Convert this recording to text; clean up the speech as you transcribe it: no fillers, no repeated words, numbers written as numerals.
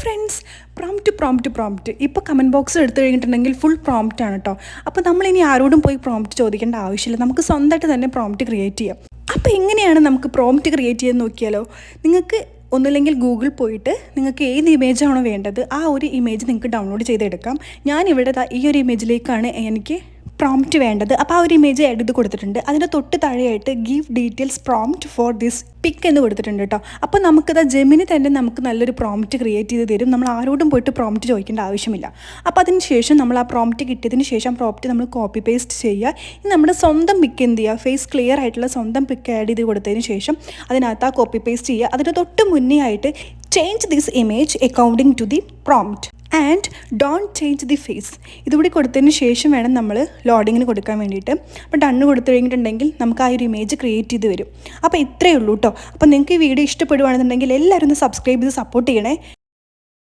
Friends, prompt ഇപ്പോൾ comment box എടുത്തു കഴിഞ്ഞിട്ടുണ്ടെങ്കിൽ ഫുൾ പ്രോംപ്റ്റ് ആണ് കേട്ടോ. അപ്പോൾ നമ്മളിനി ആരോടും പോയി പ്രോംപ്റ്റ് ചോദിക്കേണ്ട ആവശ്യമില്ല, നമുക്ക് സ്വന്തമായിട്ട് തന്നെ പ്രോംപ്റ്റ് ക്രിയേറ്റ് ചെയ്യാം. അപ്പോൾ എങ്ങനെയാണ് നമുക്ക് പ്രോംപ്റ്റ് ക്രിയേറ്റ് ചെയ്യാൻ നോക്കിയാലോ? നിങ്ങൾക്ക് ഒന്നുമില്ലെങ്കിൽ ഗൂഗിൾ പോയിട്ട് നിങ്ങൾക്ക് ഏത് ഇമേജാണോ വേണ്ടത് ആ ഒരു ഇമേജ് നിങ്ങൾക്ക് ഡൗൺലോഡ് ചെയ്തെടുക്കാം. ഞാനിവിടെ ഈ ഒരു ഇമേജിലേക്കാണ് എനിക്ക് പ്രോംപ്റ്റ് വേണ്ടത്. അപ്പോൾ ആ ഒരു ഇമേജ് എടുത്ത് കൊടുത്തിട്ടുണ്ട്. അതിൻ്റെ തൊട്ട് താഴെയായിട്ട് give details prompt for this pic എന്ന് കൊടുത്തിട്ടുണ്ട് കേട്ടോ. അപ്പോൾ നമുക്കത് ജെമിനി തന്നെ നമുക്ക് നല്ലൊരു പ്രോംപ്റ്റ് ക്രിയേറ്റ് ചെയ്ത് തരും. നമ്മൾ ആരോടും പോയിട്ട് പ്രോംപ്റ്റ് ചോദിക്കേണ്ട ആവശ്യമില്ല. അപ്പോൾ അതിന് ശേഷം നമ്മൾ ആ പ്രോംപ്റ്റ് കിട്ടിയതിന് ശേഷം പ്രോംപ്റ്റ് നമ്മൾ കോപ്പി പേസ്റ്റ് ചെയ്യുക. ഇനി നമ്മുടെ സ്വന്തം പിക്ക് എന്ത് ചെയ്യുക, ഫേസ് ക്ലിയർ ആയിട്ടുള്ള സ്വന്തം പിക്ക് ആഡ് ചെയ്ത് കൊടുത്തതിന് ശേഷം അതിനകത്ത് ആ കോപ്പി പേസ്റ്റ് ചെയ്യുക. അതിൻ്റെ തൊട്ട് മുന്നേ ആയിട്ട് change this image according to the prompt and don't change the face ഇതുകൂടി കൊടുത്തതിന് ശേഷം വേണം നമ്മൾ ലോഡിങ്ങിന് കൊടുക്കാൻ വേണ്ടിയിട്ട്. അപ്പോൾ ഡണ്ണ് കൊടുത്തു കഴിഞ്ഞിട്ടുണ്ടെങ്കിൽ നമുക്ക് ആ ഒരു ഇമേജ് ക്രിയേറ്റ് ചെയ്ത് വരും. അപ്പോൾ ഇത്രയേ ഉള്ളൂ കേട്ടോ. അപ്പോൾ നിങ്ങൾക്ക് ഈ വീഡിയോ ഇഷ്ടപ്പെടുകയാണെന്നുണ്ടെങ്കിൽ എല്ലാവരും ഒന്ന് സബ്സ്ക്രൈബ് ചെയ്ത് സപ്പോർട്ട് ചെയ്യണേ.